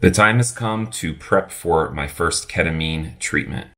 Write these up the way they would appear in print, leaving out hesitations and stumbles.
The time has come to prep for my first ketamine treatment.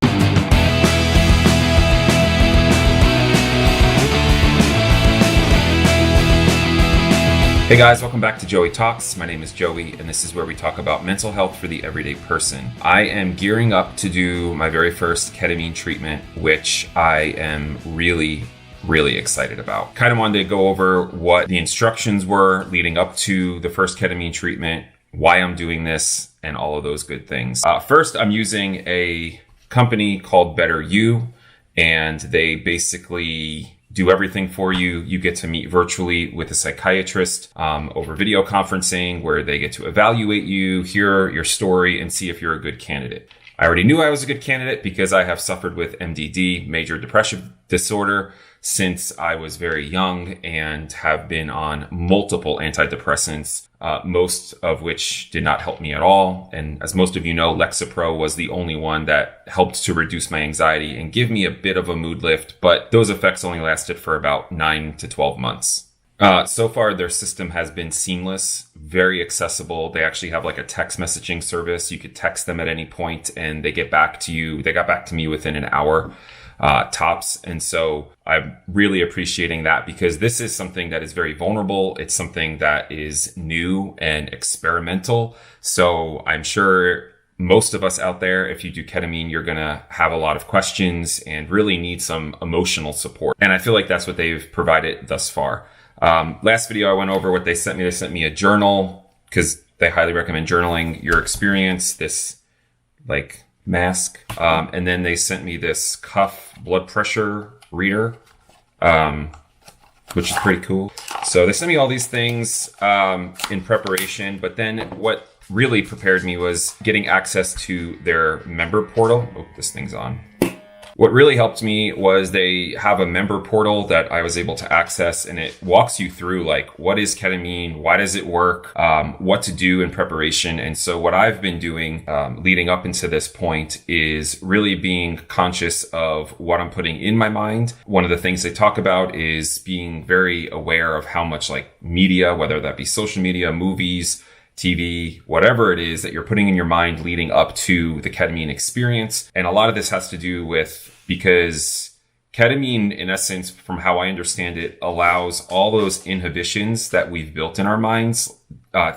Hey guys, welcome back to Joey Talks. My name is Joey, and this is where we talk about mental health for the everyday person. I am gearing up to do my very first ketamine treatment, which I am really excited about. Kind of wanted to go over what the instructions were leading up to the first ketamine treatment, why I'm doing this, and all of those good things. First, I'm using a company called Better You, and they basically do everything for you. You get to meet virtually with a psychiatrist over video conferencing, where they get to evaluate you, hear your story, and see if you're a good candidate. I already knew I was a good candidate because I have suffered with MDD, major depressive disorder, since I was very young and have been on multiple antidepressants, most of which did not help me at all. And as most of you know, Lexapro was the only one that helped to reduce my anxiety and give me a bit of a mood lift, but those effects only lasted for about 9 to 12 months. So far, their system has been seamless, very accessible. They actually have like a text messaging service. You could text them at any point and they get back to you. They got back to me within an hour. Tops. And so I'm really appreciating that because this is something that is very vulnerable. It's something that is new and experimental. So I'm sure most of us out there, if you do ketamine, you're going to have a lot of questions and really need some emotional support. And I feel like that's what they've provided thus far. Last video, I went over what they sent me. They sent me a journal because they highly recommend journaling your experience, this like mask. And then they sent me this cuff blood pressure reader, which is pretty cool. So they sent me all these things in preparation, but then what really prepared me was getting access to their member portal. Oh, this thing's on. What really helped me was they have a member portal that I was able to access, and it walks you through like, what is ketamine? Why does it work? What to do in preparation. And so what I've been doing leading up into this point is really being conscious of what I'm putting in my mind. One of the things they talk about is being very aware of how much like media, whether that be social media, movies, TV, whatever it is that you're putting in your mind leading up to the ketamine experience. And a lot of this has to do with, because ketamine, in essence, from how I understand it, allows all those inhibitions that we've built in our minds,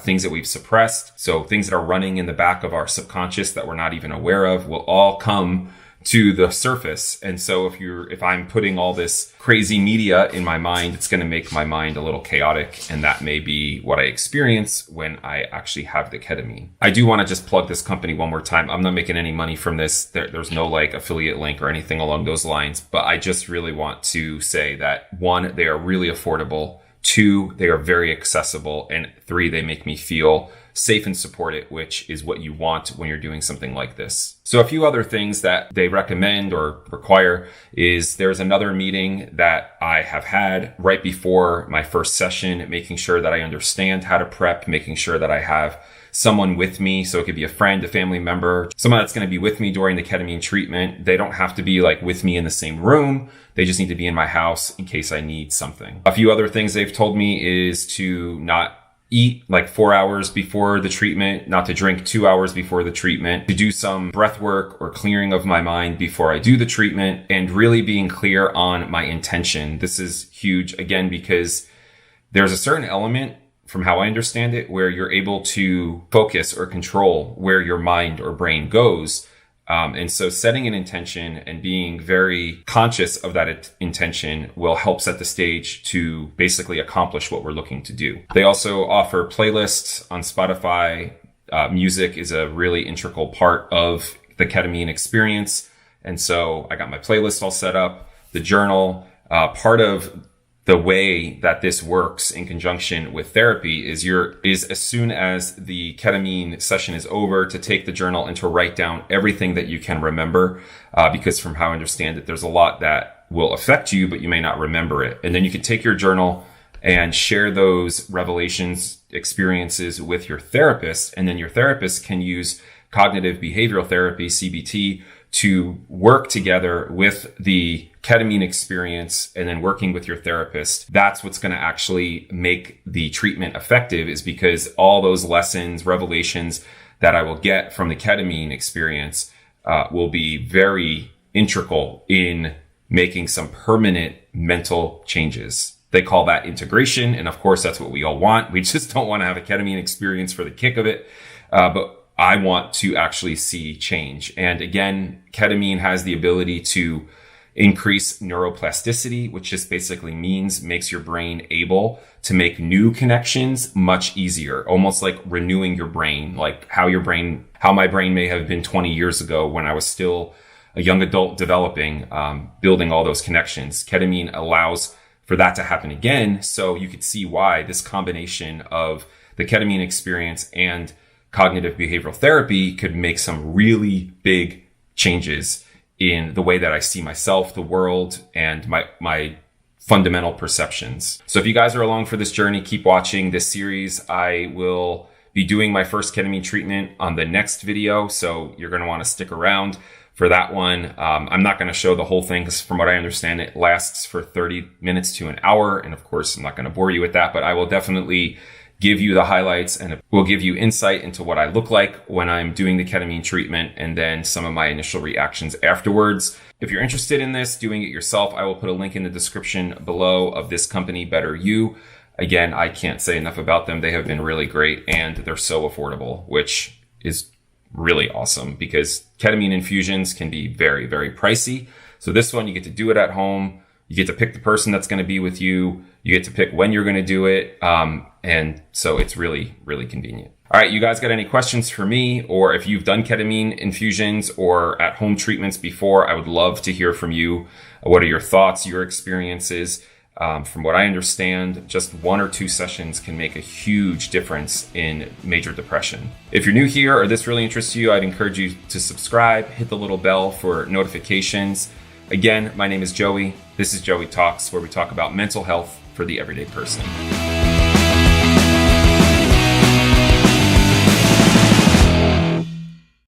things that we've suppressed. So things that are running in the back of our subconscious that we're not even aware of will all come to the surface. And so if I'm putting all this crazy media in my mind, it's going to make my mind a little chaotic. And that may be what I experience when I actually have the ketamine. I do want to just plug this company one more time. I'm not making any money from this. There's no like affiliate link or anything along those lines, but I just really want to say that 1, they are really affordable. 2, they are very accessible. And 3, they make me feel safe and supported, which is what you want when you're doing something like this. So a few other things that they recommend or require is there's another meeting that I have had right before my first session, making sure that I understand how to prep, making sure that I have someone with me. So it could be a friend, a family member, someone that's going to be with me during the ketamine treatment. They don't have to be like with me in the same room. They just need to be in my house in case I need something. A few other things they've told me is to not eat like 4 hours before the treatment, not to drink 2 hours before the treatment, to do some breath work or clearing of my mind before I do the treatment, and really being clear on my intention. This is huge, again, because there's a certain element, from how I understand it, where you're able to focus or control where your mind or brain goes. And so setting an intention and being very conscious of that intention will help set the stage to basically accomplish what we're looking to do. They also offer playlists on Spotify. Music is a really integral part of the ketamine experience. And so I got my playlist all set up, the journal. Part of the way that this works in conjunction with therapy is as soon as the ketamine session is over, to take the journal and to write down everything that you can remember, because from how I understand it, there's a lot that will affect you, but you may not remember it. And then you can take your journal and share those revelations, experiences with your therapist. And then your therapist can use cognitive behavioral therapy, CBT, to work together with the ketamine experience and then working with your therapist. That's what's going to actually make the treatment effective, is because all those lessons, revelations that I will get from the ketamine experience will be very integral in making some permanent mental changes. They call that integration. And of course, that's what we all want. We just don't want to have a ketamine experience for the kick of it. But I want to actually see change. And again, ketamine has the ability to increase neuroplasticity, which just basically makes your brain able to make new connections much easier, almost like renewing your brain, like how my brain may have been 20 years ago when I was still a young adult developing, building all those connections. Ketamine allows for that to happen again. So you could see why this combination of the ketamine experience and cognitive behavioral therapy could make some really big changes in the way that I see myself, the world, and my fundamental perceptions. So if you guys are along for this journey, keep watching this series. I will be doing my first ketamine treatment on the next video. So you're going to want to stick around for that one. I'm not going to show the whole thing because from what I understand, it lasts for 30 minutes to an hour. And of course, I'm not going to bore you with that, but I will definitely give you the highlights and will give you insight into what I look like when I'm doing the ketamine treatment and then some of my initial reactions afterwards. If you're interested in this, doing it yourself, I will put a link in the description below of this company, Better You. Again, I can't say enough about them. They have been really great and they're so affordable, which is really awesome because ketamine infusions can be very, very pricey. So this one, you get to do it at home. You get to pick the person that's going to be with you. You get to pick when you're going to do it. And so it's really, really convenient. All right. You guys got any questions for me? Or if you've done ketamine infusions or at home treatments before, I would love to hear from you. What are your thoughts, your experiences? From what I understand, just 1 or 2 sessions can make a huge difference in major depression. If you're new here or this really interests you, I'd encourage you to subscribe, hit the little bell for notifications. Again, my name is Joey. This is Joey Talks, where we talk about mental health for the everyday person.